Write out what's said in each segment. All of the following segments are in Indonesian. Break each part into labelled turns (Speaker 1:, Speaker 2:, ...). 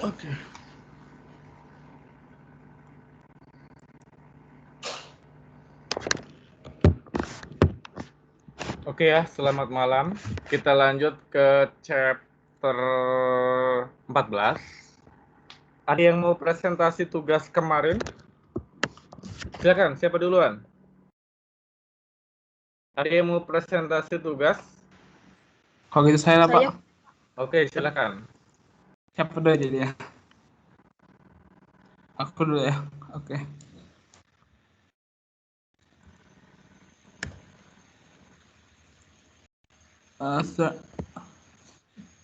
Speaker 1: Oke. Oke ya, selamat malam. Kita lanjut ke chapter 14. Ada yang mau presentasi tugas kemarin? Silakan, siapa duluan? Ada yang mau presentasi tugas?
Speaker 2: Kalau gitu saya lah, Pak.
Speaker 1: Oke, silakan.
Speaker 2: Siapa dulu jadi ya? Aku dulu ya. Oke.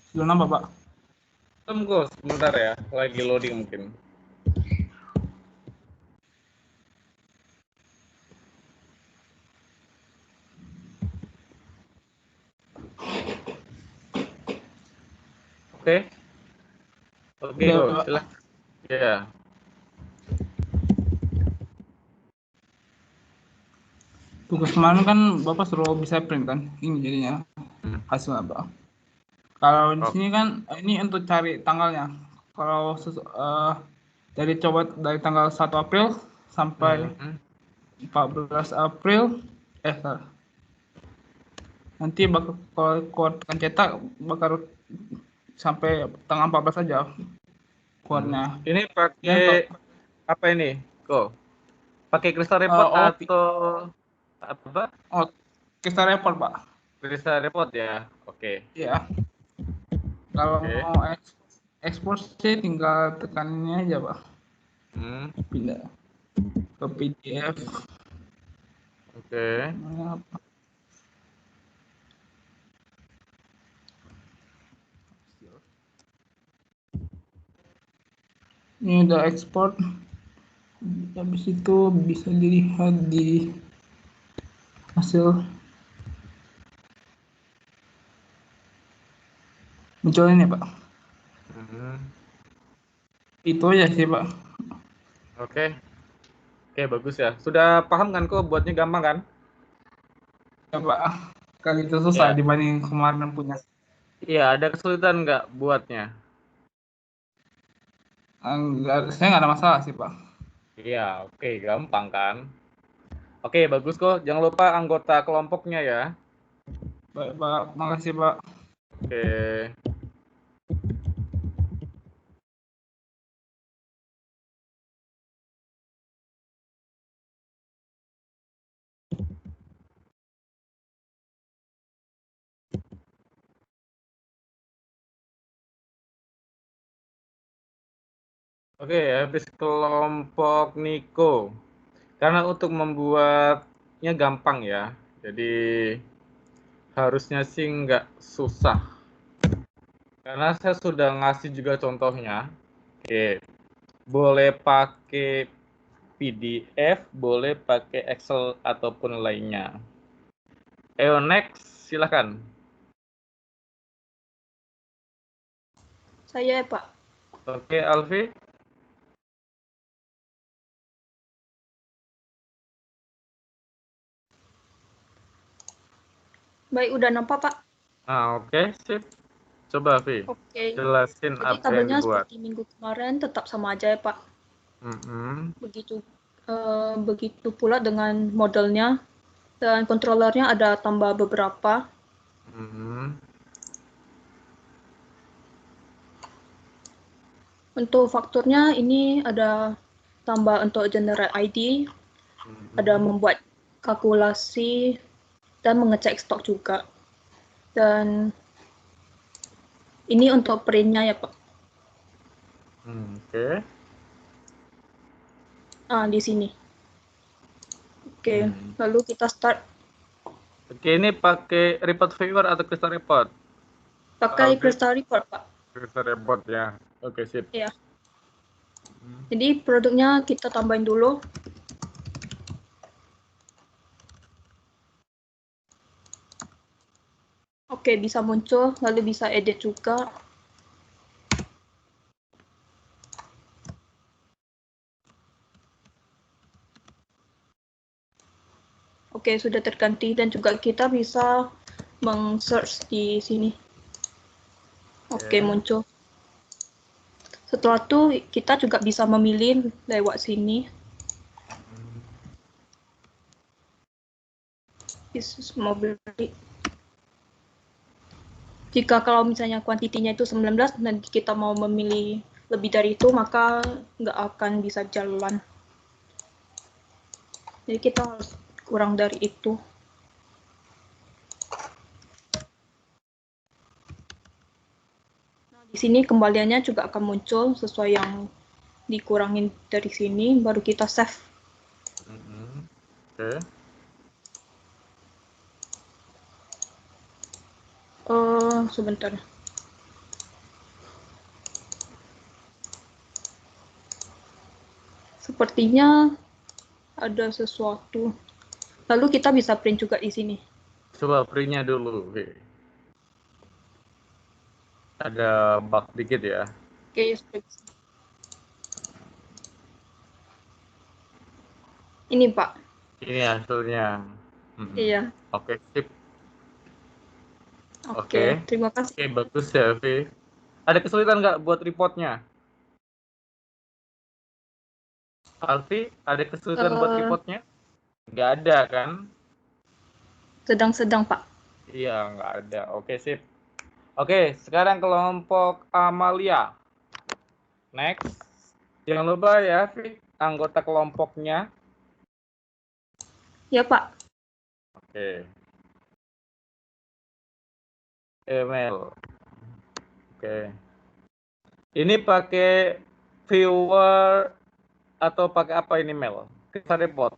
Speaker 2: Sudah nambah, Pak?
Speaker 1: Tunggu sebentar ya, lagi loading mungkin. Oke. Oke,
Speaker 2: Udah,
Speaker 1: go.
Speaker 2: Pak.
Speaker 1: Silakan. Ya.
Speaker 2: Tugas kemarin kan Bapak suruh bisa print kan? Ini jadinya hasilnya, Pak. Kalau di
Speaker 1: Oh.
Speaker 2: sini kan ini untuk cari tanggalnya. Kalau dari tanggal 1 April sampai 14 April, salah. Nanti bakal kalau tekan cetak bakal sampai tanggal 14 aja kuatnya.
Speaker 1: Ini
Speaker 2: Dan
Speaker 1: pakai apa ini? Go. Pakai Crystal Report atau apa?
Speaker 2: Oh, Crystal Report, Pak.
Speaker 1: Crystal Report ya. Oke.
Speaker 2: Iya. Kalau
Speaker 1: Oke.
Speaker 2: mau ekspor sih tinggal tekannya aja, Pak. Pindah ke PDF.
Speaker 1: Oke.
Speaker 2: Ini udah ekspor. Habis itu bisa dilihat di hasil muncul ini, Pak. Itu aja sih, Pak.
Speaker 1: Oke. Oke, bagus ya. Sudah paham kan kok buatnya gampang kan?
Speaker 2: Ya, Pak. Kali itu susah
Speaker 1: Ya.
Speaker 2: dibanding kemarin punya.
Speaker 1: Iya, ada kesulitan nggak buatnya?
Speaker 2: Saya nggak ada masalah sih, Pak.
Speaker 1: Iya, oke, gampang kan? Oke, bagus kok. Jangan lupa anggota kelompoknya ya.
Speaker 2: Baik, Pak. Makasih, Pak.
Speaker 1: Oke. Oke, habis kelompok Niko. Karena untuk membuatnya gampang ya. Jadi harusnya sih nggak susah. Karena saya sudah ngasih juga contohnya. Oke. Boleh pakai PDF, boleh pakai Excel ataupun lainnya. Ayo next, silakan.
Speaker 3: Saya, Pak.
Speaker 1: Oke, Alfi.
Speaker 3: Baik, udah nampak, Pak?
Speaker 1: Oke, sip. Coba, Vi.
Speaker 3: Oke.
Speaker 1: Jelasin
Speaker 3: Jadi
Speaker 1: apa yang
Speaker 3: tabelnya
Speaker 1: dibuat.
Speaker 3: seperti minggu kemarin tetap sama aja ya, Pak. Begitu pula dengan modelnya dan controllernya ada tambah beberapa. Untuk fakturnya ini ada tambah untuk generate ID, ada membuat kalkulasi dan mengecek stok juga. Dan ini untuk printnya ya, Pak.
Speaker 1: Oke.
Speaker 3: Di sini. Oke, lalu kita start.
Speaker 1: Oke, ini pakai report viewer atau crystal report?
Speaker 3: Pakai crystal report, Pak.
Speaker 1: Crystal report ya. Oke, sip.
Speaker 3: Iya. Jadi produknya kita tambahin dulu. Oke, bisa muncul, lalu bisa edit juga. Oke, sudah terganti dan juga kita bisa meng-search di sini. Oke, muncul. Setelah itu kita juga bisa memilih lewat sini. Bisnis mau beli. Jika kalau misalnya kuantitinya itu 19, nanti kita mau memilih lebih dari itu, maka nggak akan bisa jalan. Jadi kita harus kurang dari itu. Nah, di sini kembaliannya juga akan muncul sesuai yang dikurangin dari sini, baru kita save.
Speaker 1: Oke.
Speaker 3: Sebentar. Sepertinya ada sesuatu. Lalu kita bisa print juga di sini.
Speaker 1: Coba printnya dulu. Oke. Ada bug dikit ya.
Speaker 3: Oke, ini Pak.
Speaker 1: Ini hasilnya.
Speaker 3: Iya.
Speaker 1: Oke, sip.
Speaker 3: Oke, terima kasih.
Speaker 1: Oke, bagus ya, Vi. Ada kesulitan nggak buat reportnya? Alfi, ada kesulitan buat reportnya? Nggak ada, kan?
Speaker 3: Sedang-sedang, Pak.
Speaker 1: Iya, nggak ada. Oke, sip. Oke, sekarang kelompok Amalia. Next. Jangan lupa ya, Vi, anggota kelompoknya.
Speaker 3: Ya, Pak.
Speaker 1: Oke. Email. Oke. Ini pakai viewer atau pakai apa ini, Mel? Kita report.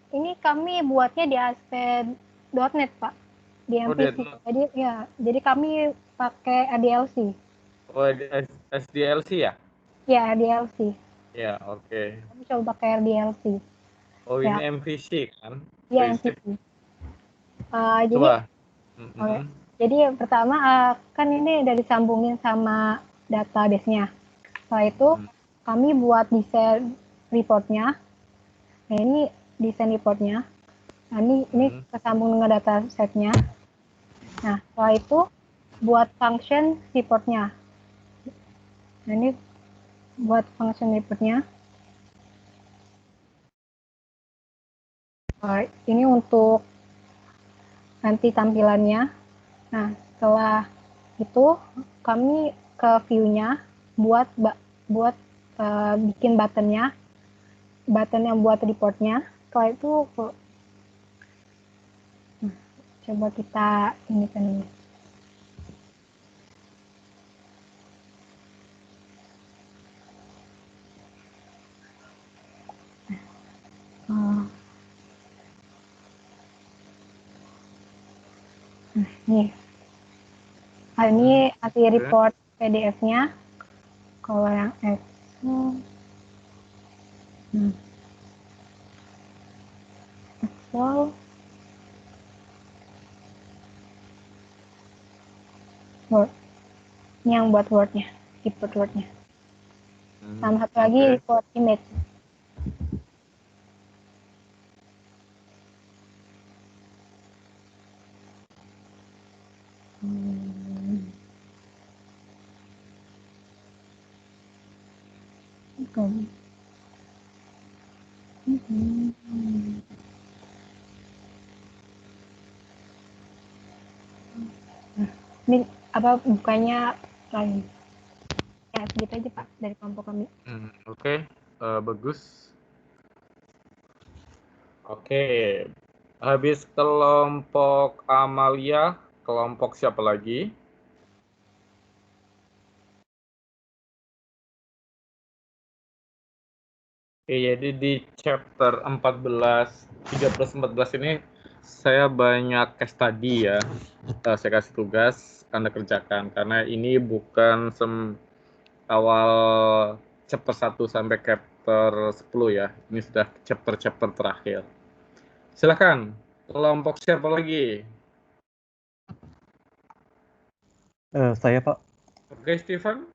Speaker 4: Ini kami buatnya di ASP.NET, Pak. Di MVC. Jadi kami pakai ADLC.
Speaker 1: Oh, SDLC ya?
Speaker 4: Ya, ADLC.
Speaker 1: Ya, oke.
Speaker 4: Kami coba pakai ADLC.
Speaker 1: Oh,
Speaker 4: Ya.
Speaker 1: ini MVC kan?
Speaker 4: Iya, MVC.
Speaker 1: Coba.
Speaker 4: Jadi pertama kan ini udah disambungin sama database-nya. Setelah itu kami buat desain reportnya. Nah, ini desain reportnya. Nah, ini kesambung dengan dataset-nya. Nah, setelah itu buat function reportnya. Nah, ini buat function reportnya. Ini untuk nanti tampilannya. Nah, setelah itu kami ke view-nya buat bikin button-nya, button yang buat reportnya. Setelah itu coba kita ini kan ini. Nih. Ini nanti report PDF-nya. Kalau yang Excel, Word. Ini yang buat Word-nya, report Word-nya. Sama satu lagi report image. Ini apa bukanya lagi? Ya segitu aja Pak dari kelompok kami.
Speaker 1: Oke, bagus. Oke, habis kelompok Amalia, kelompok siapa lagi? Oke, jadi di chapter 14, 13-14 ini saya banyak case study ya. Saya kasih tugas, Anda kerjakan. Karena ini bukan awal chapter 1 sampai chapter 10 ya. Ini sudah chapter-chapter terakhir. Silakan, kelompok siapa lagi?
Speaker 5: Saya, Pak.
Speaker 1: Oke, Steven.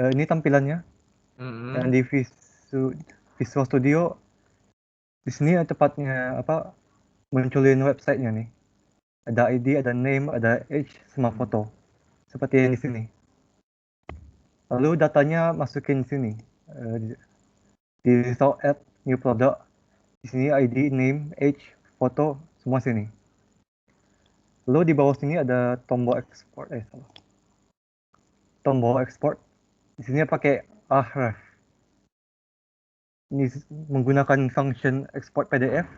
Speaker 5: Ini tampilannya. Di Visual Studio, di sini tepatnya munculin websitenya nih. Ada ID, ada name, ada age, sama foto. Seperti yang di sini. Lalu datanya masukin sini. Di result add new product. Di sini ID, name, age, foto, semua sini. Lalu di bawah sini ada tombol ekspor. Salah. Tombol ekspor. Di sini pakai ahref. Ini menggunakan function export PDF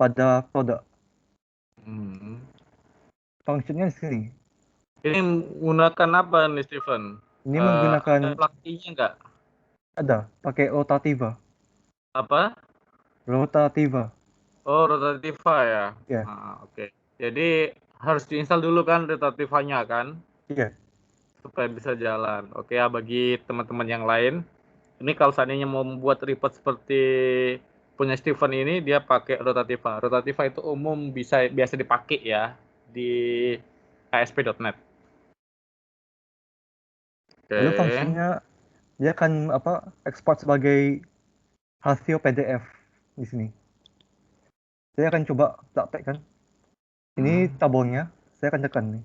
Speaker 5: pada produk. Functionnya di sini.
Speaker 1: Ini menggunakan apa nih, Steven?
Speaker 5: Ini menggunakan
Speaker 1: ada plugin-nya nggak?
Speaker 5: Ada, pakai Rotativa.
Speaker 1: Apa?
Speaker 5: Rotativa.
Speaker 1: Oh, Rotativa ya.
Speaker 5: Ya.
Speaker 1: Oke. Jadi harus diinstal dulu kan Rotativanya kan,
Speaker 5: Iya.
Speaker 1: supaya bisa jalan. Oke ya, bagi teman-teman yang lain, ini kalau seandainya mau membuat report seperti punya Steven ini, dia pakai Rotativa. Rotativa itu umum biasa dipakai ya di ASP.NET.
Speaker 5: Lalu
Speaker 1: Oke.
Speaker 5: fungsinya dia akan ekspor sebagai hasil PDF di sini. Saya akan coba praktekkan. Ini tabelnya, saya akan tekan nih.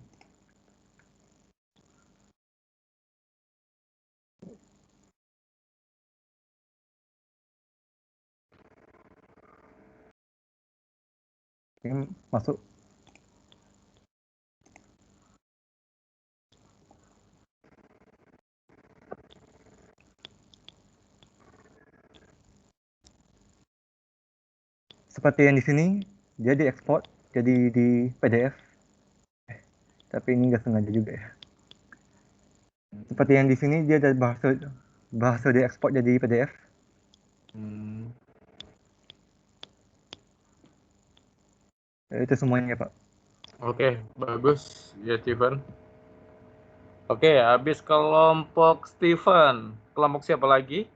Speaker 5: Ini masuk. Seperti yang di sini, dia diekspor jadi di PDF. Tapi ini nggak sengaja juga ya. Seperti yang di sini, dia ada bahasa diekspor jadi PDF. Itu semuanya, Pak.
Speaker 1: Oke, bagus ya Steven. Oke, habis kelompok Steven, kelompok siapa lagi?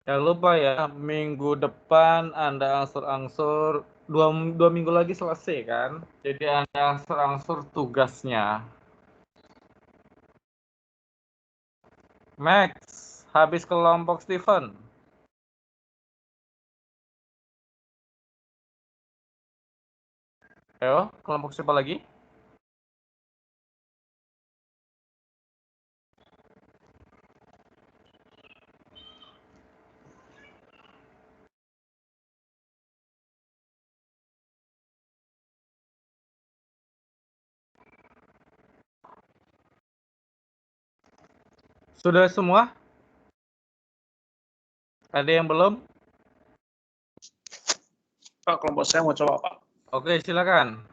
Speaker 1: Jangan lupa ya, minggu depan Anda angsur-angsur, dua minggu lagi selesai kan? Jadi Anda angsur-angsur tugasnya. Max, habis kelompok Steven. Ayo, kelompok siapa lagi? Sudah semua? Ada yang belum?
Speaker 6: Pak, kelompok saya mau coba, Pak.
Speaker 1: Oke, silakan.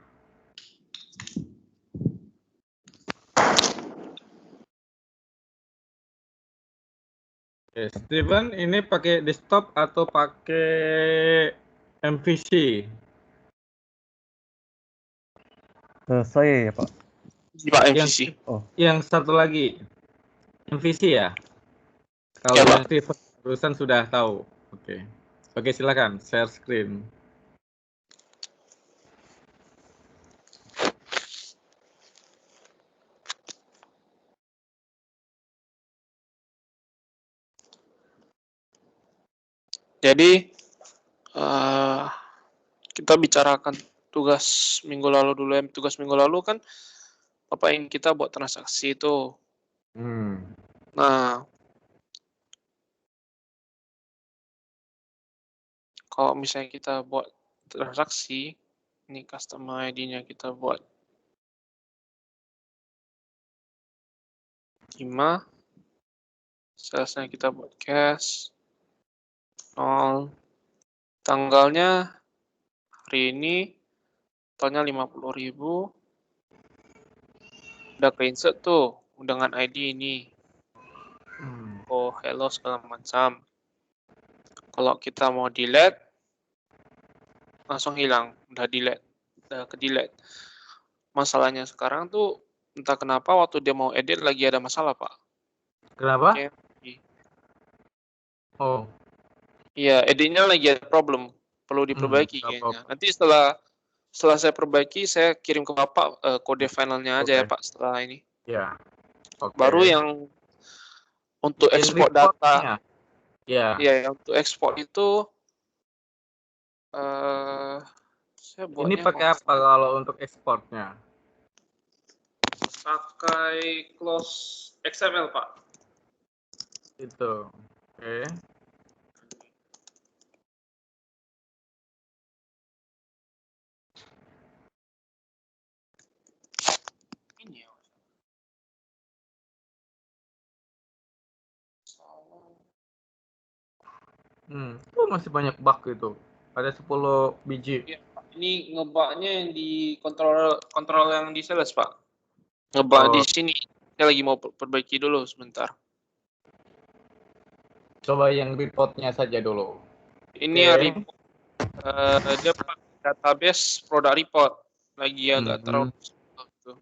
Speaker 1: Oke, Steven, ini pakai desktop atau pakai MVC?
Speaker 5: Saya ya, Pak.
Speaker 6: Pak, MVC.
Speaker 1: Yang satu lagi, MVC ya? Kalau
Speaker 6: Ya,
Speaker 1: yang
Speaker 6: Pak.
Speaker 1: Steven barusan sudah tahu. Oke. Oke, silakan share screen.
Speaker 6: Jadi, kita bicarakan tugas minggu lalu dulu. Tugas minggu lalu kan Bapak ingin kita buat transaksi itu. Nah, kalau misalnya kita buat transaksi, ini customer ID-nya kita buat 5, salesnya kita buat cash, 0, tanggalnya hari ini, totalnya 50.000, udah ke-insert tuh undangan ID ini. Oh, hello segala macam. Kalau kita mau delete, langsung hilang, udah ke-delete. Masalahnya sekarang tuh, entah kenapa waktu dia mau edit lagi ada masalah, Pak.
Speaker 1: Kenapa?
Speaker 6: Oke.
Speaker 1: Oh.
Speaker 6: Iya, editnya lagi ada problem, perlu diperbaiki kayaknya. Nanti setelah saya perbaiki, saya kirim ke Bapak kode finalnya aja ya, Pak, setelah ini.
Speaker 1: Ya. Oke.
Speaker 6: Baru yang untuk ekspor data.
Speaker 1: Ya.
Speaker 6: Iya, untuk ekspor itu saya
Speaker 1: Ini pakai apa kalau untuk ekspornya?
Speaker 6: Pakai close XML, Pak.
Speaker 1: Itu. Oke. Oh, masih banyak bug itu. Ada 10 biji.
Speaker 6: Ya, ini ngebugnya yang di kontrol yang di sales, Pak. Ngebug di sini. Saya lagi mau perbaiki dulu sebentar.
Speaker 1: Coba yang reportnya saja dulu.
Speaker 6: Ini report. Dia pakai database product report. Lagi agak terlalu tuh.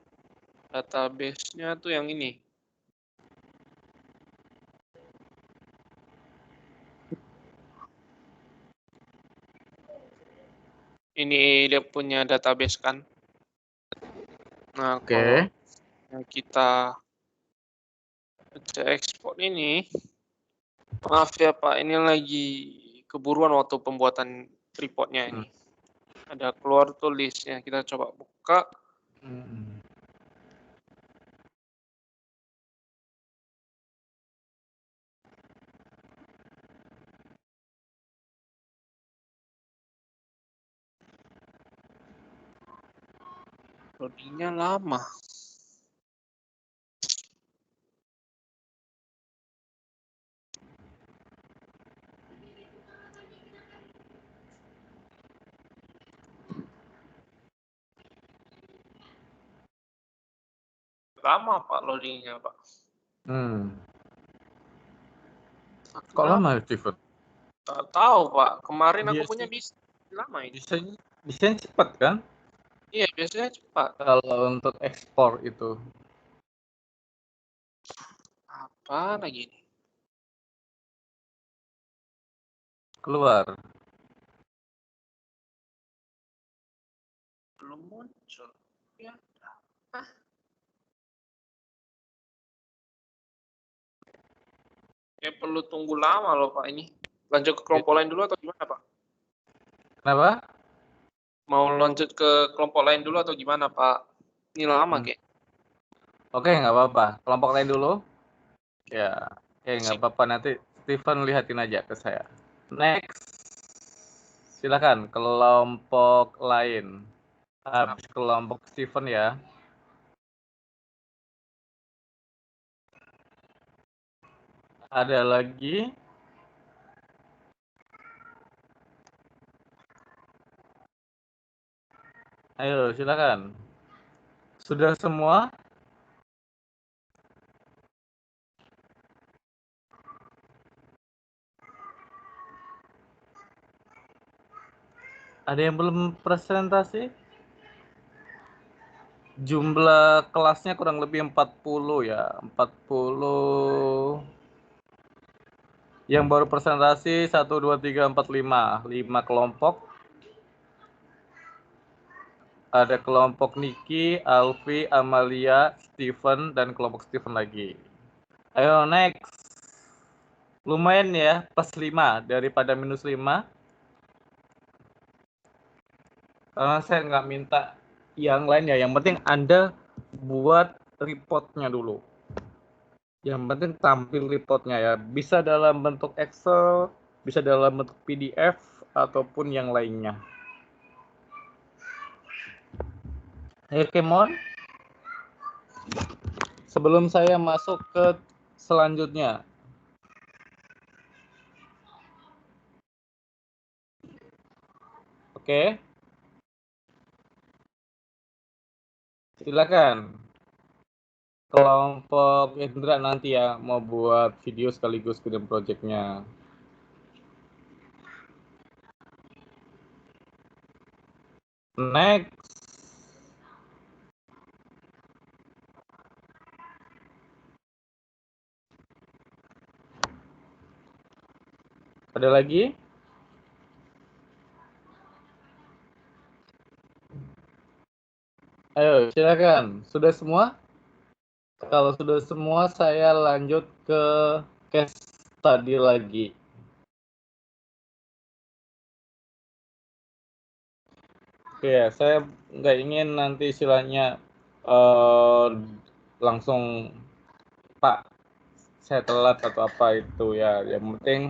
Speaker 6: Database-nya tuh yang ini. Ini dia punya database kan. Nah, kalau kita ekspor ini, maaf ya Pak, ini lagi keburuan waktu pembuatan reportnya ini. Ada keluar tuh listnya, kita coba buka. Loadingnya lama. Lama Pak loadingnya Pak.
Speaker 1: Kok lama Steven?
Speaker 6: Nggak tahu Pak, kemarin aku punya bisa lama ini.
Speaker 1: Biasanya cepat kan?
Speaker 6: Iya, biasanya cepat.
Speaker 1: Kalau untuk ekspor itu.
Speaker 6: Apa lagi nih?
Speaker 1: Keluar.
Speaker 6: Belum muncul. Ya. Ya perlu tunggu lama loh Pak ini. Lanjut ke kelompok lain dulu atau gimana Pak?
Speaker 1: Kenapa?
Speaker 6: Mau lanjut ke kelompok lain dulu atau gimana Pak? Ini lama kayak.
Speaker 1: Oke, nggak apa-apa. Kelompok lain dulu. Ya, nggak apa-apa. Nanti Steven lihatin aja ke saya. Next. Silakan kelompok lain. Habis kelompok Steven ya. Ada lagi? Ayo, silakan. Sudah semua? Ada yang belum presentasi? Jumlah kelasnya kurang lebih 40 ya. 40. Yang baru presentasi 1, 2, 3, 4, 5. 5 kelompok. Ada kelompok Niki, Alfi, Amalia, Steven, dan kelompok Steven lagi. Ayo next. Lumayan ya, plus 5 daripada minus 5. Karena saya nggak minta yang lain ya. Yang penting Anda buat reportnya dulu. Yang penting tampil reportnya ya. Bisa dalam bentuk Excel, bisa dalam bentuk PDF, ataupun yang lainnya. Ayo, Kemon. Sebelum saya masuk ke selanjutnya. Oke. Silakan. Kelompok Indra nanti ya mau buat video sekaligus bikin projectnya. Next. Ada lagi? Ayo, silakan. Sudah semua? Kalau sudah semua, saya lanjut ke case study lagi. Oke, saya nggak ingin nanti istilahnya langsung, Pak, saya telat atau apa itu ya. Yang penting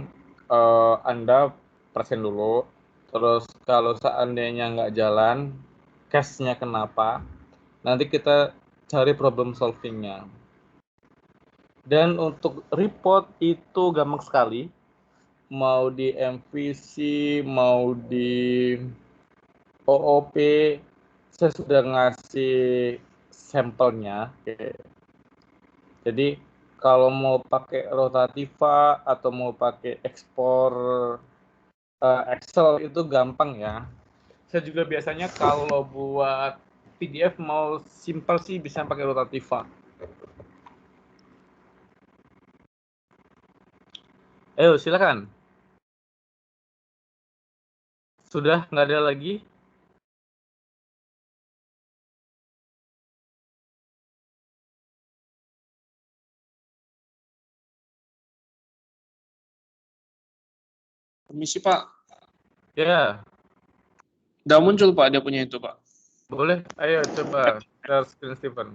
Speaker 1: Anda present dulu. Terus kalau seandainya nggak jalan, case-nya kenapa, nanti kita cari problem solving-nya. Dan untuk report itu gampang sekali. mau di MVC, mau di OOP, saya sudah ngasih sampelnya. Oke. Jadi kalau mau pakai Rotativa atau mau pakai ekspor Excel itu gampang ya. Saya juga biasanya kalau buat PDF mau simpel sih bisa pakai Rotativa. Ayo silakan. Sudah nggak ada lagi?
Speaker 6: Permisi Pak,
Speaker 1: Ya,
Speaker 6: udah muncul Pak dia punya itu Pak.
Speaker 1: boleh. Ayo coba share screen Steven.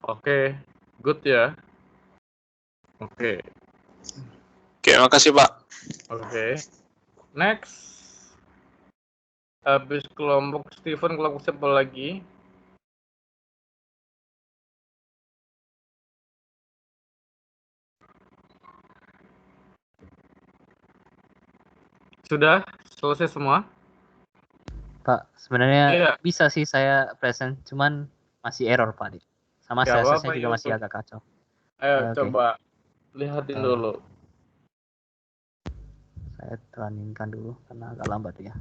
Speaker 1: Oke, good ya. Oke,
Speaker 6: Oke, makasih Pak.
Speaker 1: oke. Next. Habis kelompok Steven, kelompok siapa lagi? Sudah selesai semua?
Speaker 7: Pak, sebenarnya
Speaker 1: Iya.
Speaker 7: bisa sih saya present, cuman masih error Pak. Sama
Speaker 1: Gak
Speaker 7: CSS-nya
Speaker 1: apa-apa,
Speaker 7: juga masih
Speaker 1: Yusuf.
Speaker 7: agak kacau.
Speaker 1: Ayo
Speaker 7: Oke.
Speaker 1: coba lihatin dulu.
Speaker 7: Saya running-kan dulu karena agak lambat ya.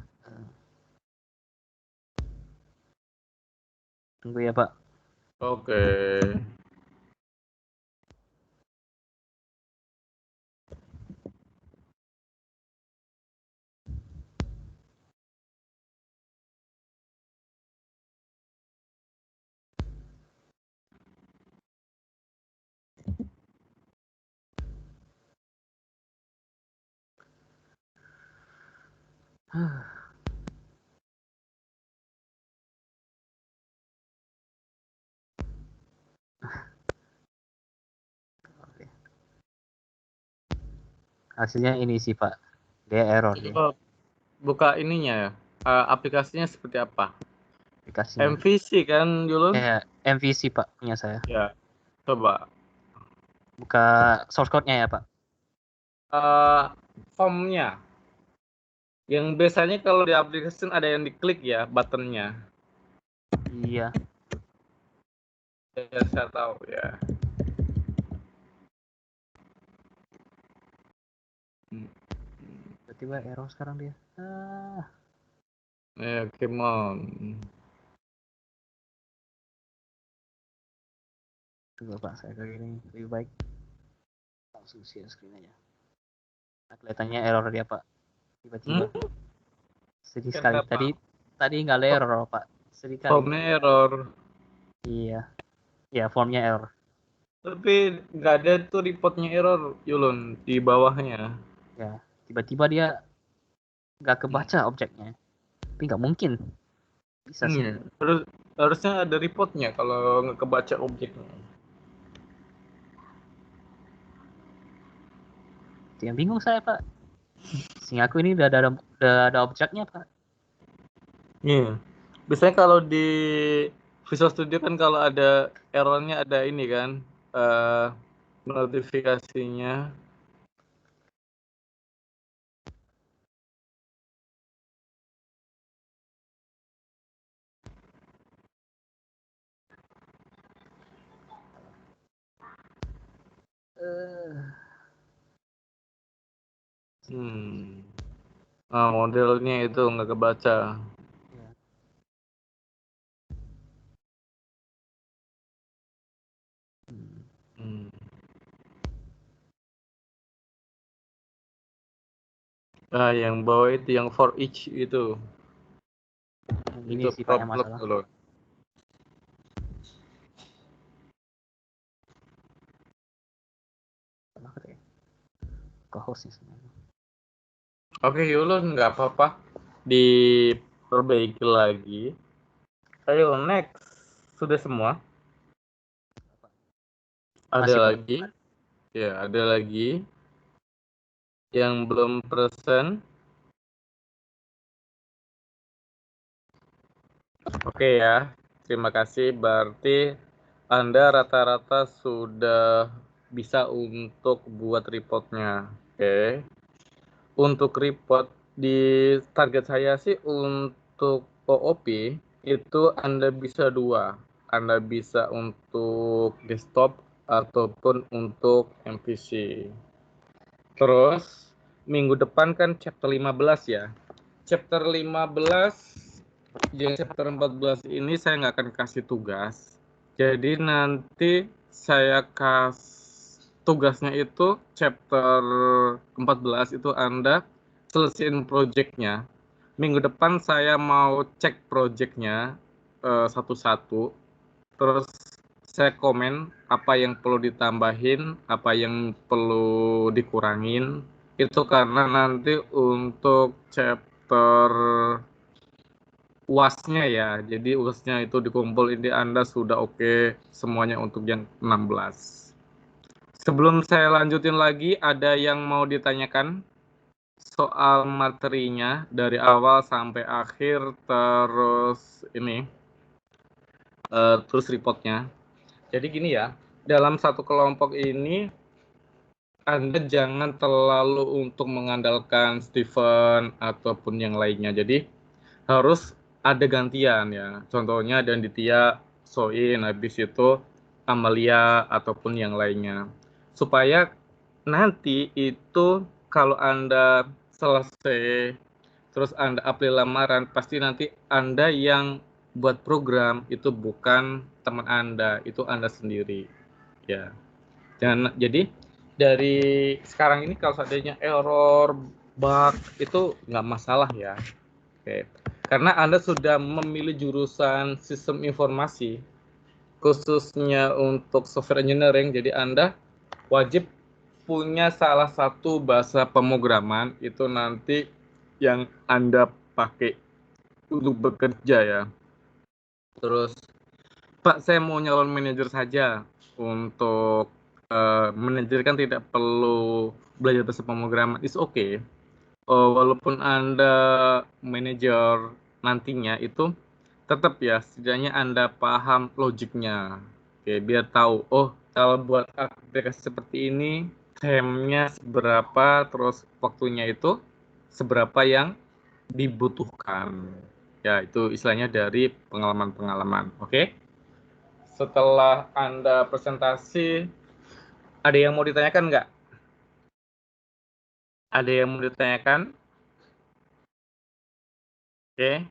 Speaker 7: Tunggu ya Pak.
Speaker 1: Oke.
Speaker 7: Hasilnya ini sih Pak. Dia error dia.
Speaker 1: Coba buka ininya ya. Aplikasinya seperti apa?
Speaker 7: Aplikasinya.
Speaker 1: MVC kan, Julun?
Speaker 7: MVC Pak punya saya.
Speaker 1: Ya. Coba.
Speaker 7: Buka source code-nya ya Pak.
Speaker 1: Formnya. Yang biasanya kalau di aplikasi ada yang diklik ya, buttonnya.
Speaker 7: Iya.
Speaker 1: Ya, saya tahu ya.
Speaker 7: Tiba-tiba error sekarang dia.
Speaker 1: Come on.
Speaker 7: Coba Pak, saya kayak gini lebih baik langsung share screen aja. Nah, kelihatannya error dia Pak. Tiba-tiba. Sedih sekali.
Speaker 1: Kenapa?
Speaker 7: Tadi nggak ada error Pak. Sedih kali.
Speaker 1: Formnya error.
Speaker 7: Iya. Ya, formnya error.
Speaker 1: Tapi nggak ada tuh reportnya error, Yulun, di bawahnya.
Speaker 7: Ya, tiba-tiba dia nggak kebaca objeknya. Tapi nggak mungkin. Bisa sih.
Speaker 1: Harusnya ada reportnya kalau nggak kebaca objeknya.
Speaker 7: Itu yang bingung saya Pak. Sing aku ini udah ada objeknya Pak.
Speaker 1: Iya. Biasanya kalau di Visual Studio kan kalau ada errornya ada ini kan, notifikasinya. Modelnya itu nggak kebaca. Yang bawah itu yang for each itu.
Speaker 7: Ini
Speaker 1: Itu
Speaker 7: sih Pak yang
Speaker 1: problem
Speaker 7: masalah.
Speaker 1: loh.
Speaker 7: Co-host sebenarnya.
Speaker 1: Oke, Yulun nggak apa-apa. Diperbaiki lagi. Ayo next. Sudah semua? Ada
Speaker 7: Masih, Pak.
Speaker 1: lagi? Ya, ada lagi. Yang belum present. Oke ya, terima kasih. Berarti Anda rata-rata sudah bisa untuk buat reportnya. Oke. Untuk report di target saya sih untuk OOP itu Anda bisa 2. Anda bisa untuk desktop ataupun untuk MVC. Terus minggu depan kan chapter 15 ya. Chapter 15 di chapter 14 ini saya nggak akan kasih tugas. Jadi nanti saya tugasnya itu chapter 14 itu Anda selesaiin projectnya. Minggu depan saya mau cek projectnya satu-satu. Terus saya komen apa yang perlu ditambahin, apa yang perlu dikurangin. Itu karena nanti untuk chapter UAS-nya ya. Jadi UAS-nya itu dikumpul ini Anda sudah oke semuanya untuk yang 16. Sebelum saya lanjutin lagi, ada yang mau ditanyakan soal materinya dari awal sampai akhir, terus ini, terus reportnya. Jadi gini ya, dalam satu kelompok ini Anda jangan terlalu untuk mengandalkan Stephen ataupun yang lainnya. Jadi harus ada gantian ya. Contohnya Danditia, Soin, habis itu Amalia ataupun yang lainnya. Supaya nanti itu kalau Anda selesai terus Anda apply lamaran, pasti nanti Anda yang buat program itu bukan teman Anda, itu Anda sendiri. Ya. Dan jadi dari sekarang ini kalau seandainya error, bug itu nggak masalah ya. Oke. Karena Anda sudah memilih jurusan sistem informasi, khususnya untuk software engineering, jadi Anda wajib punya salah satu bahasa pemrograman itu nanti yang Anda pakai untuk bekerja ya. Terus, Pak, saya mau nyalon manajer saja. Untuk manajer kan tidak perlu belajar bahasa pemrograman, it's okay. Walaupun Anda manajer nantinya itu tetap ya setidaknya Anda paham logiknya. Oke, biar tahu, oh kalau buat aplikasi seperti ini time-nya seberapa, terus waktunya itu seberapa yang dibutuhkan. Ya, itu istilahnya dari pengalaman-pengalaman. Oke. Setelah Anda presentasi, ada yang mau ditanyakan nggak? Ada yang mau ditanyakan? Oke.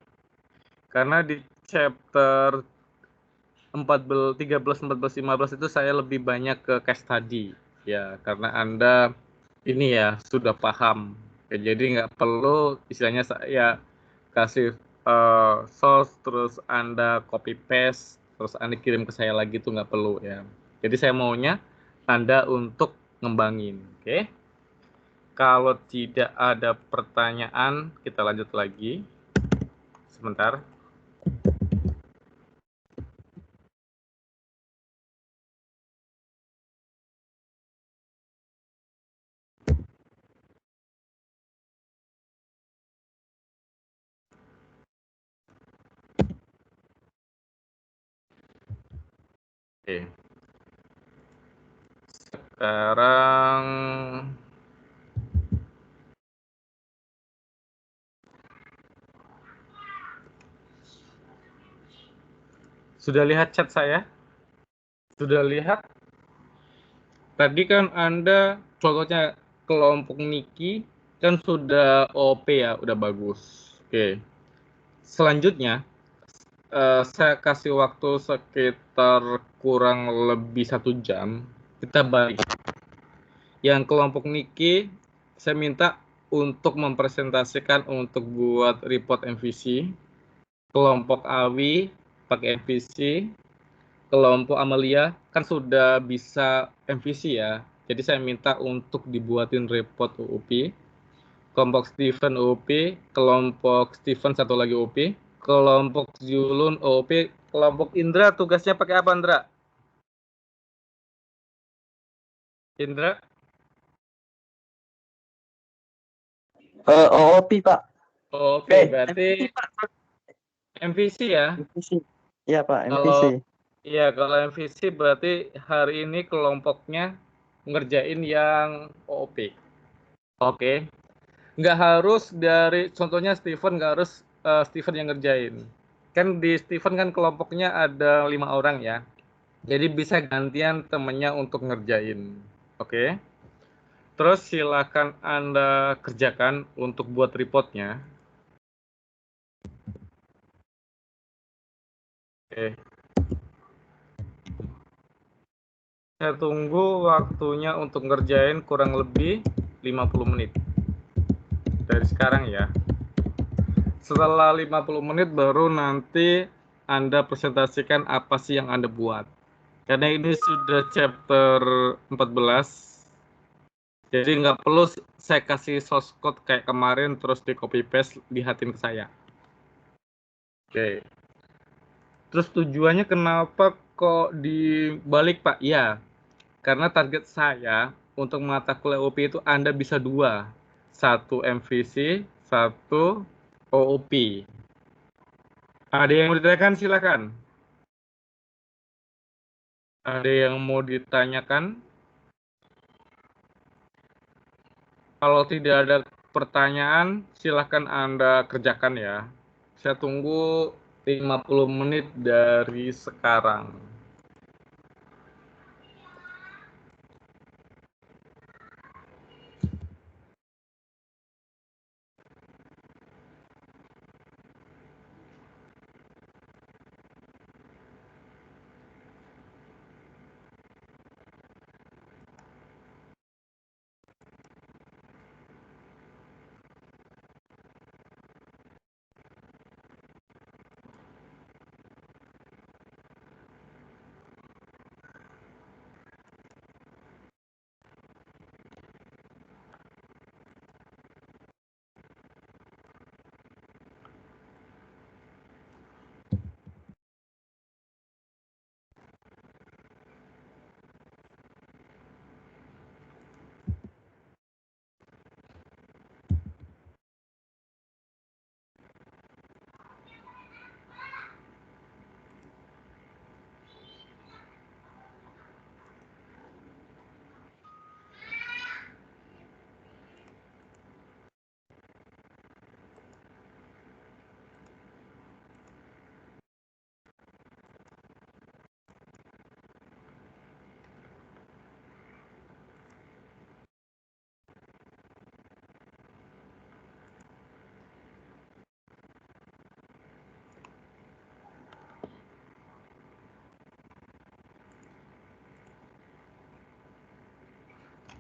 Speaker 1: Karena di chapter 13, 14, 15 itu saya lebih banyak ke case study. Ya, karena Anda ini ya sudah paham. Ya, jadi nggak perlu istilahnya saya kasih source, terus Anda copy paste, terus Anda kirim ke saya lagi, itu nggak perlu ya. Jadi saya maunya Anda untuk ngembangin. Oke. Kalau tidak ada pertanyaan, kita lanjut lagi. Sebentar. Oke. Sekarang sudah lihat chat saya? Sudah lihat? Tadi kan Anda contohnya kelompok Niki kan sudah OP ya, udah bagus. Oke. Selanjutnya saya kasih waktu sekitar kurang lebih 1 jam. Kita balik. Yang kelompok Niki saya minta untuk mempresentasikan untuk buat report MVC. Kelompok Awi pakai MVC. Kelompok Amalia kan sudah bisa MVC ya. Jadi saya minta untuk dibuatin report UUP. Kelompok Steven UUP, kelompok Steven satu lagi UUP, kelompok Julun UUP, kelompok Indra tugasnya pakai apa, Indra? Indra?
Speaker 8: OOP, Pak.
Speaker 1: Oke, berarti MVC ya.
Speaker 5: MVC. Iya Pak,
Speaker 1: Kalau
Speaker 5: MVC.
Speaker 1: iya, kalau MVC berarti hari ini kelompoknya ngerjain yang OOP. Oke. Nggak harus dari, contohnya Steven, nggak harus Steven yang ngerjain. Kan di Steven kan kelompoknya ada 5 orang ya. Jadi bisa gantian temennya untuk ngerjain. Oke. Terus silakan Anda kerjakan untuk buat reportnya. Oke. Saya tunggu waktunya untuk ngerjain kurang lebih 50 menit. Dari sekarang ya. Setelah 50 menit baru nanti Anda presentasikan apa sih yang Anda buat. Karena ini sudah chapter 14. Jadi nggak perlu saya kasih source code kayak kemarin terus di copy paste lihatin ke saya. Oke. Terus tujuannya kenapa kok dibalik Pak? Ya, karena target saya untuk mata kuliah OOP itu Anda bisa 2. 1 MVC, 1 OOP. Ada yang mau ditanyakan silakan. Ada yang mau ditanyakan? Kalau tidak ada pertanyaan, silakan Anda kerjakan ya. Saya tunggu 50 menit dari sekarang.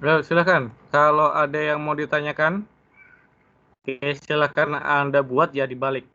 Speaker 1: Silakan. Kalau ada yang mau ditanyakan, silakan Anda buat ya di balik.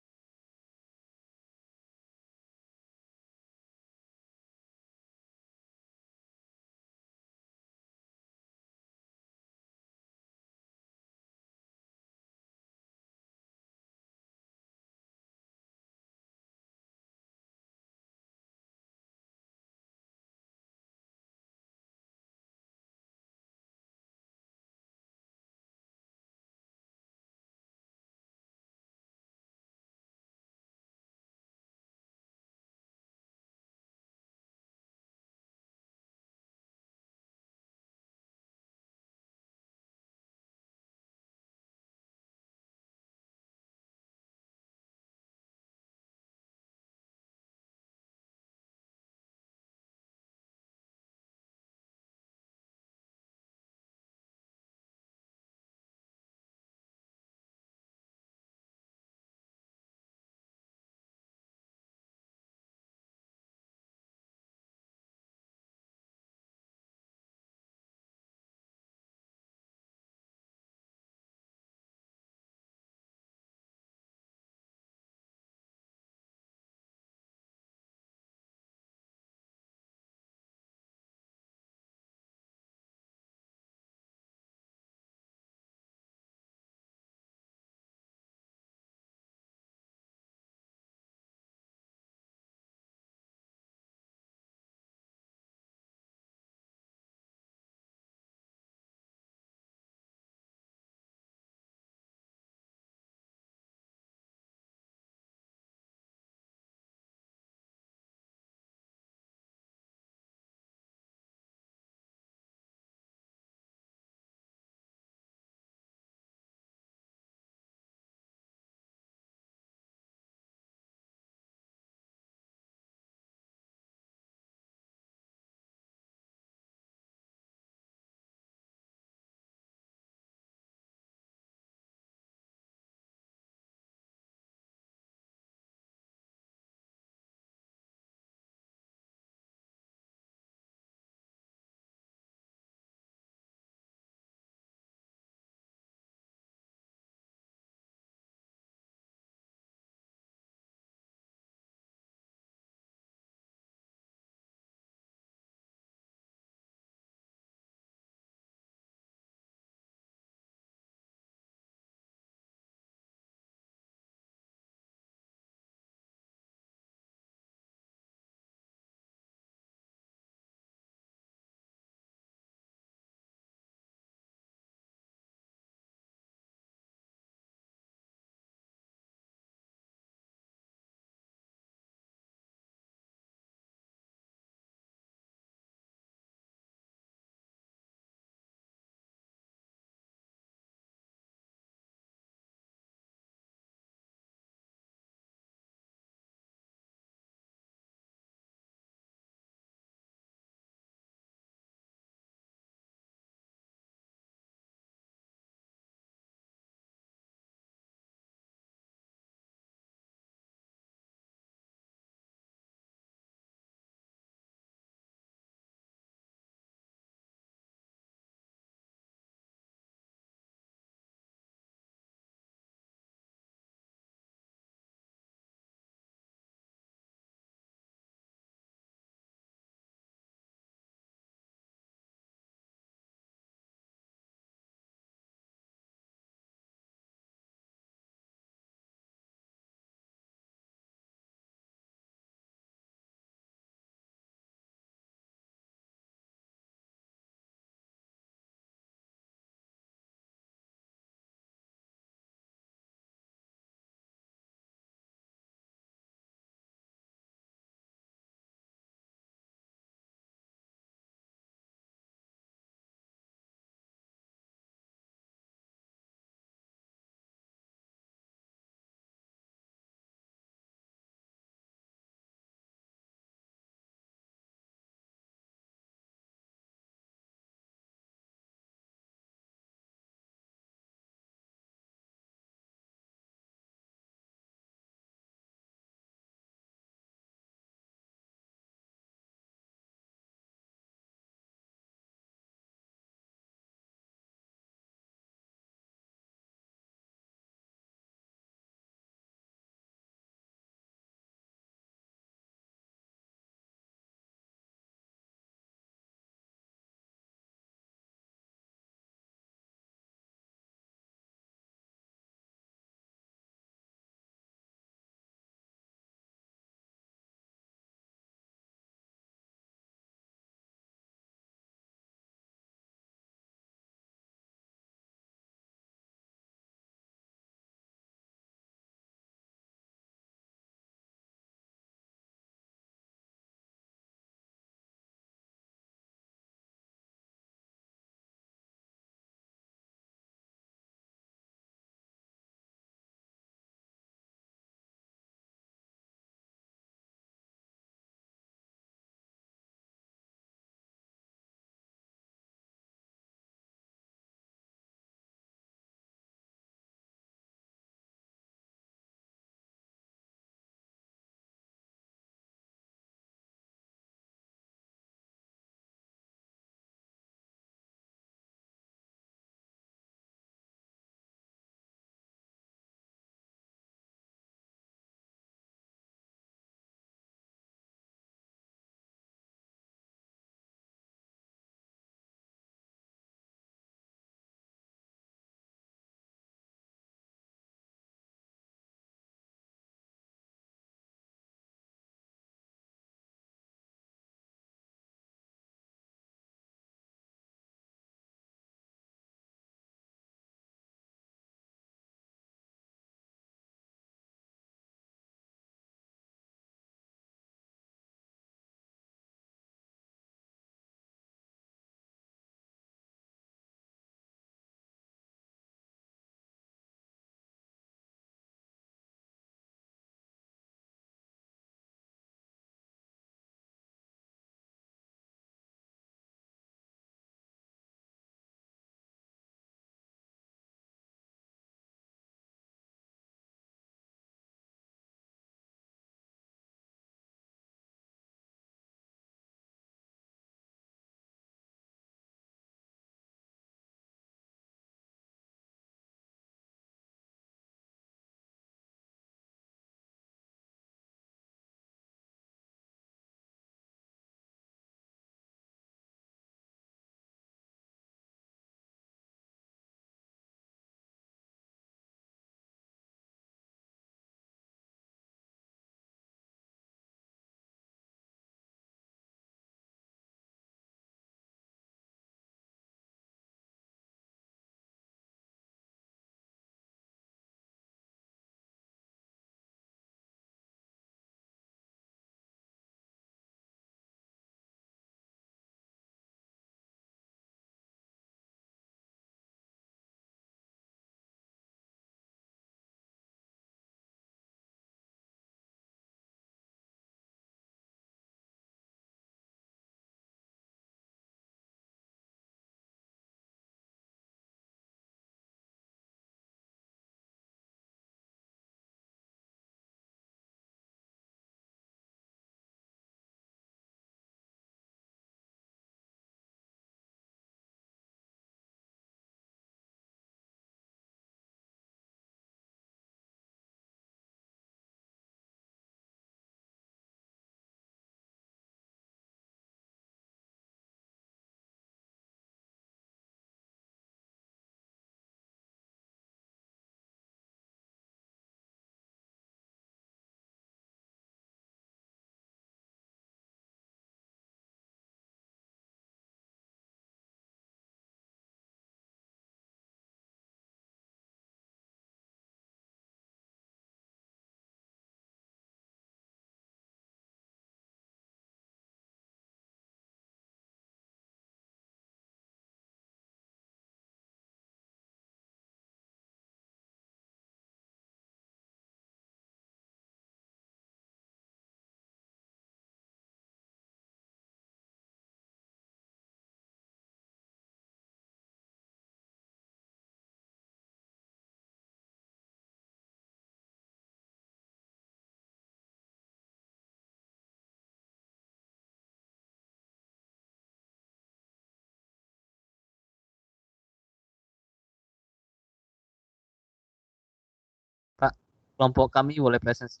Speaker 7: kelompok kami boleh presensi.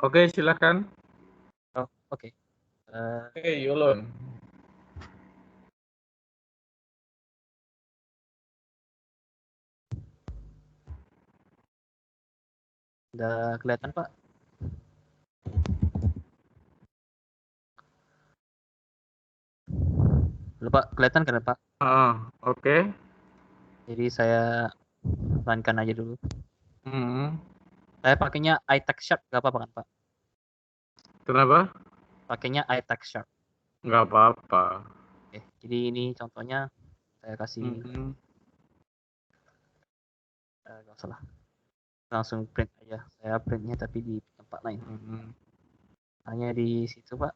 Speaker 1: Oke, silakan.
Speaker 7: Oh, oke.
Speaker 1: Oke, Yulun.
Speaker 7: Udah kelihatan, Pak? Halo, Pak. Kelihatan kan, Pak?
Speaker 1: Oke.
Speaker 7: Jadi saya runkan aja dulu.
Speaker 1: Hmm.
Speaker 7: Saya pakainya iText Sharp, nggak apa-apa kan, Pak?
Speaker 1: Kenapa?
Speaker 7: Pakainya iText Sharp.
Speaker 1: Nggak apa-apa.
Speaker 7: Oke, jadi ini contohnya saya kasih, nggak usah lah. Langsung print aja. Saya printnya tapi di tempat lain. Hanya di situ, Pak.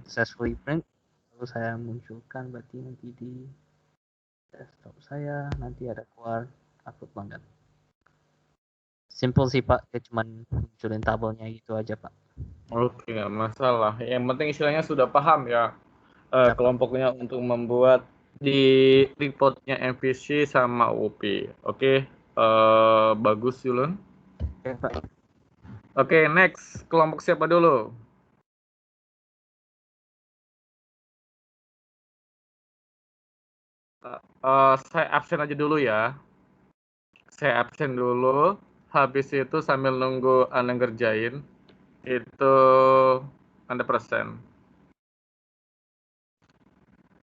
Speaker 7: Successfully print. Lalu saya munculkan berarti nanti di desktop saya nanti ada keluar upload pelanggan. Simple sih, Pak. Dia cuma munculin tabelnya gitu aja, Pak.
Speaker 1: Oke, nggak masalah. Yang penting istilahnya sudah paham ya kelompoknya untuk membuat di reportnya MVC sama UP. Oke, bagus Yulun.
Speaker 7: Oke, Pak.
Speaker 1: Oke, next. Kelompok siapa dulu? Saya absen aja dulu ya. Saya absen dulu. Habis itu sambil nunggu Anda ngerjain, itu Anda present.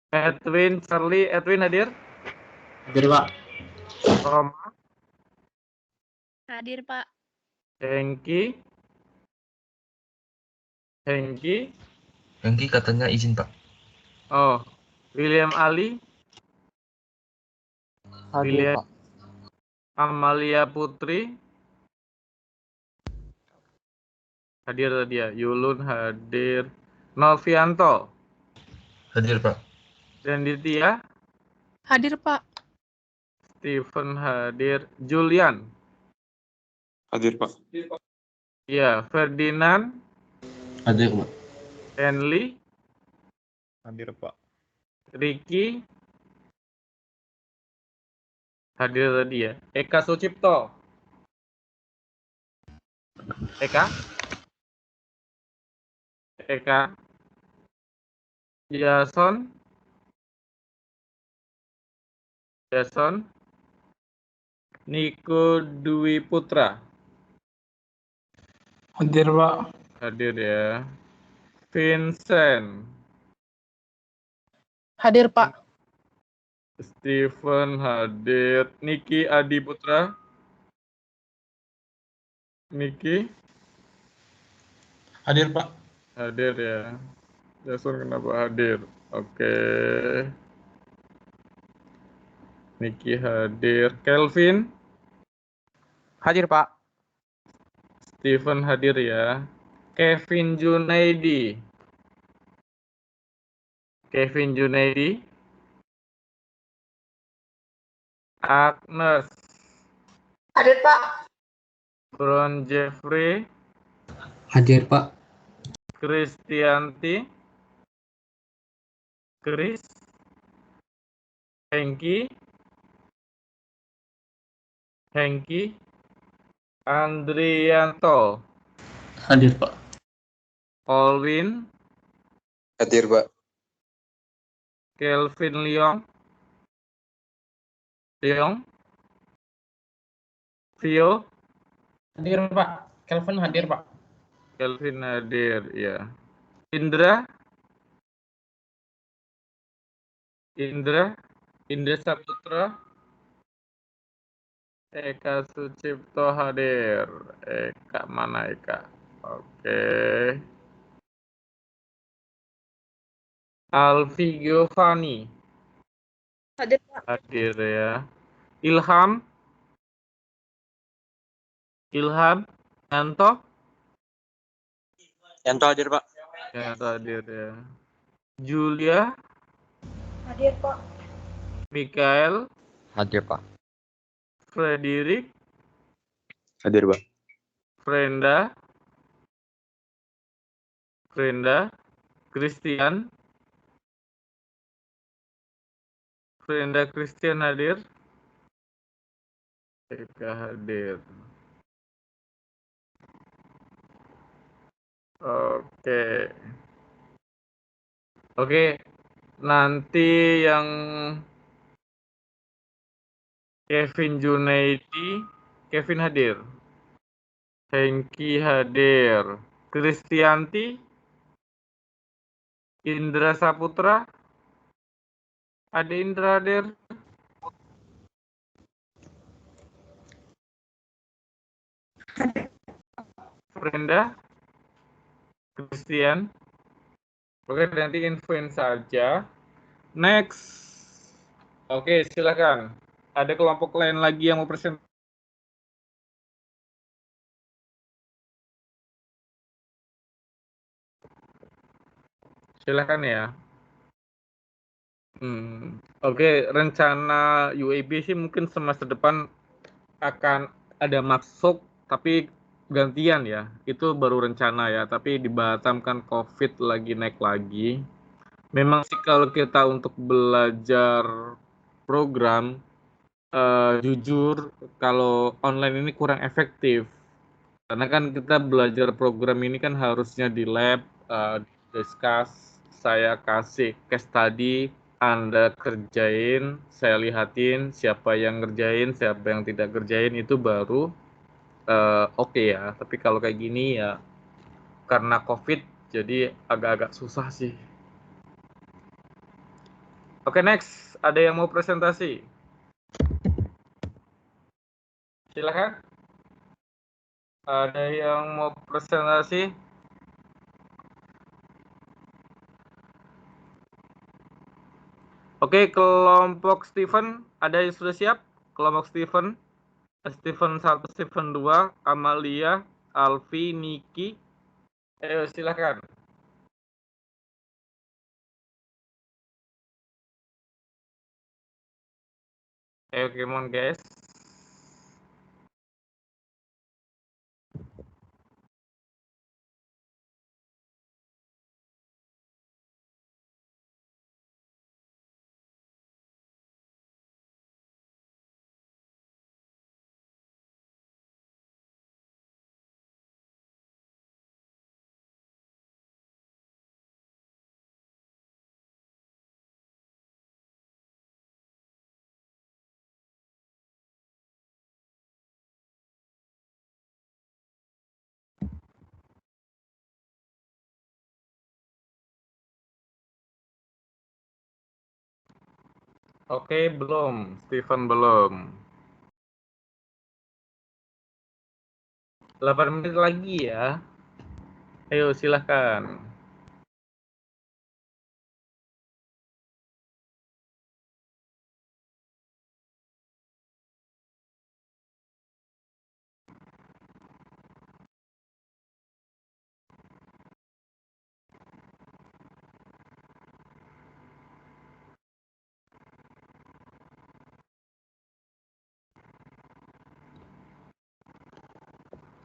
Speaker 1: Edwin, Charlie, Edwin hadir?
Speaker 8: Hadir, Pak.
Speaker 1: Roma,
Speaker 9: Hadir, Pak.
Speaker 1: Hengki,
Speaker 10: Hengki katanya izin, Pak.
Speaker 1: oh, William Ali,
Speaker 8: Hadir, Pak.
Speaker 1: Amalia Putri, hadir tadi ya. Yulun hadir. Novianto,
Speaker 10: Hadir, Pak.
Speaker 1: Denditya,
Speaker 9: Hadir, Pak.
Speaker 1: Stephen hadir. Julian,
Speaker 11: Hadir, Pak.
Speaker 1: iya. Ferdinand,
Speaker 8: Hadir, Pak.
Speaker 1: Henley,
Speaker 12: Hadir, Pak.
Speaker 1: Ricky, hadir tadi ya. Eka Sucipto, Eka, Jason, Niko Dwi Putra,
Speaker 2: Hadir, Pak.
Speaker 1: hadir ya. Vincent,
Speaker 9: Hadir, Pak.
Speaker 1: Steven hadir. Niki Adi Putra, Niki
Speaker 12: Hadir, Pak.
Speaker 1: hadir ya. Jason kenapa hadir? Oke. Niki hadir. Kelvin,
Speaker 6: Hadir, Pak.
Speaker 1: Steven hadir ya. Kevin Junaidi, Agnes,
Speaker 3: Hadir, Pak.
Speaker 1: Bron Jeffrey,
Speaker 8: Hadir, Pak.
Speaker 1: Kristianti, Chris, Hengki, Andrianto,
Speaker 8: Hadir, Pak.
Speaker 1: Olwin,
Speaker 11: Hadir, Pak.
Speaker 1: Kelvin Leong, Vio,
Speaker 2: Hadir, Pak. Kelvin hadir, Pak.
Speaker 1: Kelvin hadir ya. Indra Saputra, Eka Sucipto hadir. Eka mana Eka? Oke. Alfi Giovanni
Speaker 3: Hadir, Pak.
Speaker 1: hadir ya. Ilham, Yanto,
Speaker 6: Yanto hadir, Pak.
Speaker 1: Yanto hadir ya. Julia,
Speaker 3: Hadir, Pak.
Speaker 1: Mikael,
Speaker 10: Hadir, Pak.
Speaker 1: Frederick,
Speaker 11: Hadir, Pak.
Speaker 1: Frenda, Christian hadir. Eka hadir. Oke. Oke, nanti yang Kevin Junaidi, Kevin hadir. Hengki hadir. Kristianti, Indra Saputra, ada Indra hadir. Brenda, Christian. Oke, nanti infoin saja. Next. Oke, silakan. Ada kelompok lain lagi yang mau presentasi? Silakan ya. Oke, rencana UAB sih mungkin semester depan akan ada masuk, tapi gantian ya. Itu baru rencana ya, tapi di Batam kan COVID lagi naik lagi. Memang sih kalau kita untuk belajar program, jujur kalau online ini kurang efektif. Karena kan kita belajar program ini kan harusnya di lab, discuss, saya kasih case study, Anda kerjain, saya lihatin siapa yang ngerjain, siapa yang tidak kerjain, itu baru oke ya. Tapi kalau kayak gini ya karena COVID jadi agak-agak susah sih. Oke, next. Ada yang mau presentasi? Silakan. Ada yang mau presentasi? Oke, kelompok Steven, ada yang sudah siap? Kelompok Steven, Steven 1, Steven 2, Amalia, Alfi, Niki. Ayo, silakan. Ayo, come on guys. Oke, belum. Steven belum. 8 menit lagi ya. Ayo, silakan.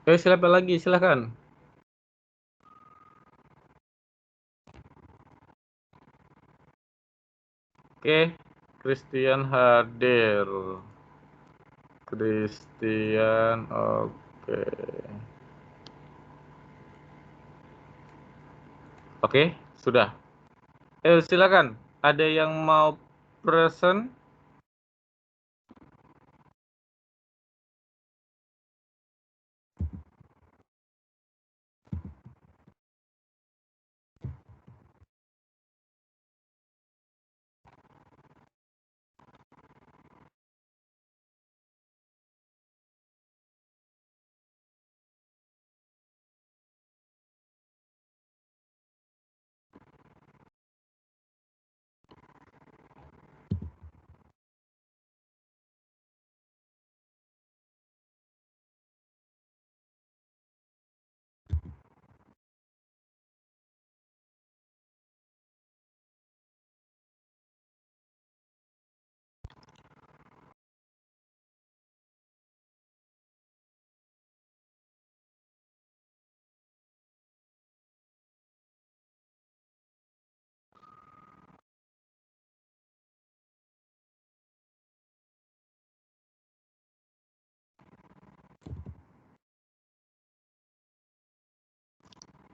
Speaker 1: Ayo, siapa lagi? Silakan. Oke, Christian hadir. Christian, oke. Oke, sudah. Ayo, silakan. Ada yang mau present?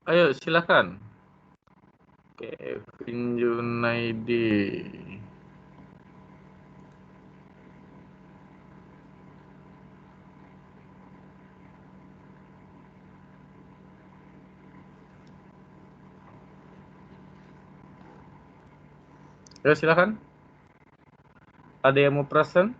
Speaker 1: Ayo silakan. Kevin Junaidi. Ayo silakan. Ada yang mau present?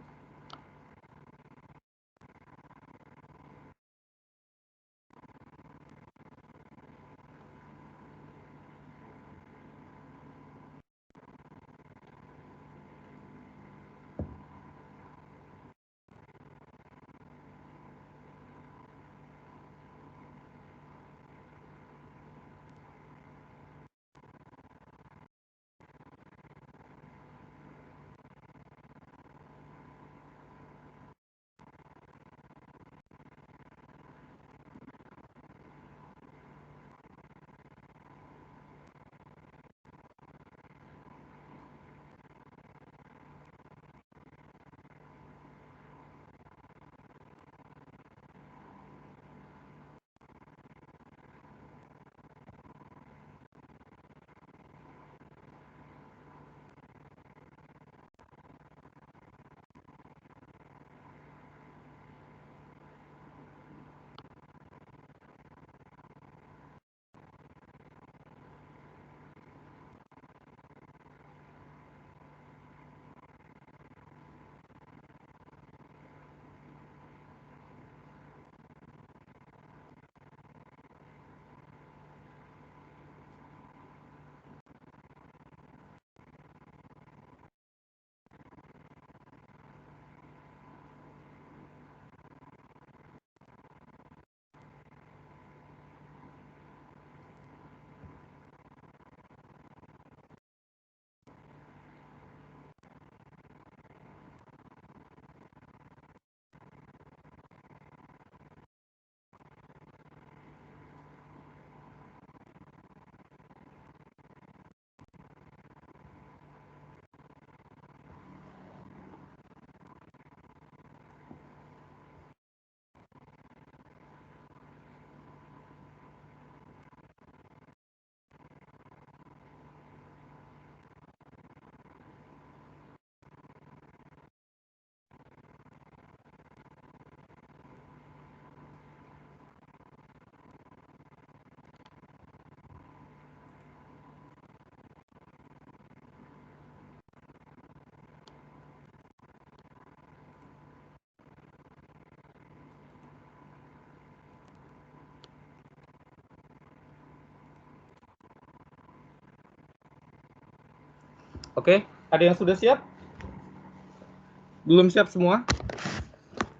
Speaker 1: Oke, ada yang sudah siap? Belum siap semua?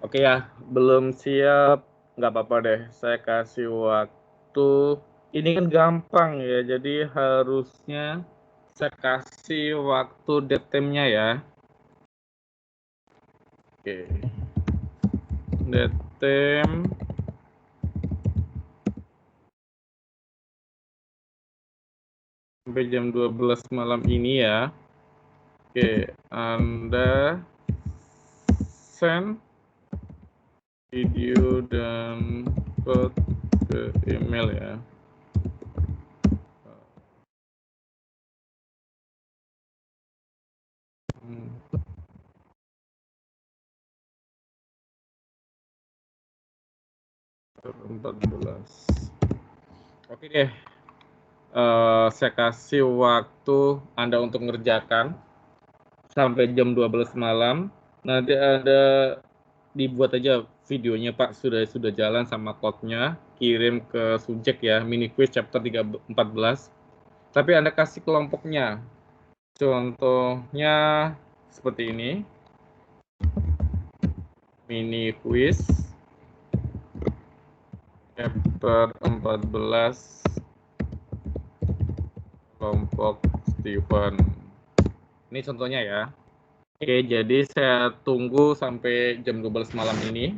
Speaker 1: Oke ya, belum siap, nggak apa-apa deh. Saya kasih waktu. Ini kan gampang ya, jadi harusnya saya kasih waktu dead time-nya ya. Oke. Dead time. Sampai jam 12 malam ini ya. Oke, Anda send video dan code ke email ya. Oke deh, saya kasih waktu Anda untuk mengerjakan sampai jam 12 malam. Nanti ada dibuat aja videonya Pak, sudah jalan sama code-nya, kirim ke subjek ya, mini quiz chapter 14. Tapi Anda kasih kelompoknya. Contohnya seperti ini. Mini quiz chapter 14 kelompok Stephen. Ini contohnya ya. Oke, jadi saya tunggu sampai jam 12 malam ini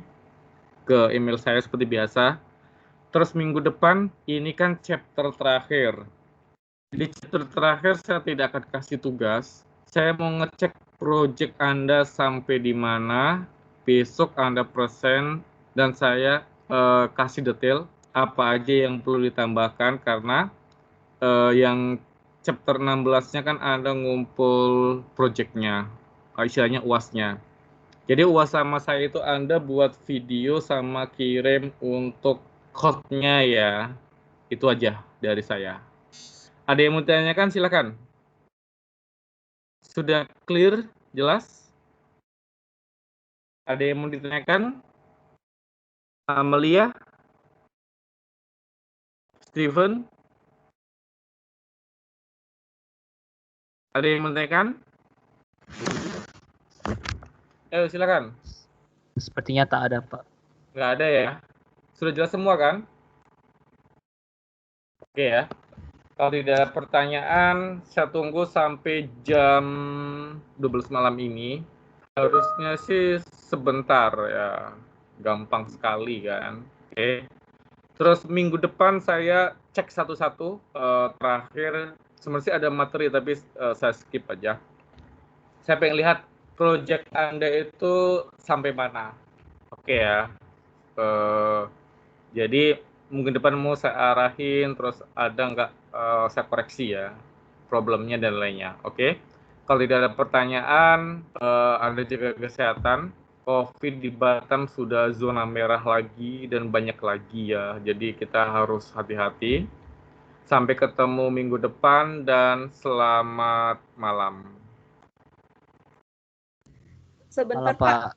Speaker 1: ke email saya seperti biasa. Terus minggu depan ini kan chapter terakhir. Di chapter terakhir saya tidak akan kasih tugas. Saya mau ngecek project Anda sampai di mana. Besok Anda present dan saya kasih detail. apa aja yang perlu ditambahkan karena yang chapter 16-nya kan ada ngumpul project-nya, istilahnya UAS-nya. Jadi UAS sama saya itu Anda buat video sama kirim untuk code-nya ya. Itu aja dari saya. Ada yang mau ditanyakan? Silakan. Sudah clear? Jelas? Ada yang mau ditanyakan? Amelia? Steven? Ada yang mau ditanyakan? Ayo silakan.
Speaker 7: Sepertinya tak ada, Pak.
Speaker 1: Nggak ada ya? Sudah jelas semua kan? Oke ya. Kalau tidak ada pertanyaan, saya tunggu sampai jam 12 malam ini. Harusnya sih sebentar ya. Gampang sekali kan. Oke. Terus minggu depan saya cek satu-satu. Terakhir, sebenarnya ada materi tapi saya skip aja. Saya pengen lihat project Anda itu sampai mana. Oke ya. Jadi mungkin depan mau saya arahin, terus ada nggak saya koreksi ya problemnya dan lainnya. Oke. Kalau tidak ada pertanyaan, Anda jaga kesehatan. COVID di Batam sudah zona merah lagi dan banyak lagi ya. Jadi kita harus hati-hati. Sampai ketemu minggu depan dan selamat malam.
Speaker 3: Sebentar
Speaker 7: Malam, Pak.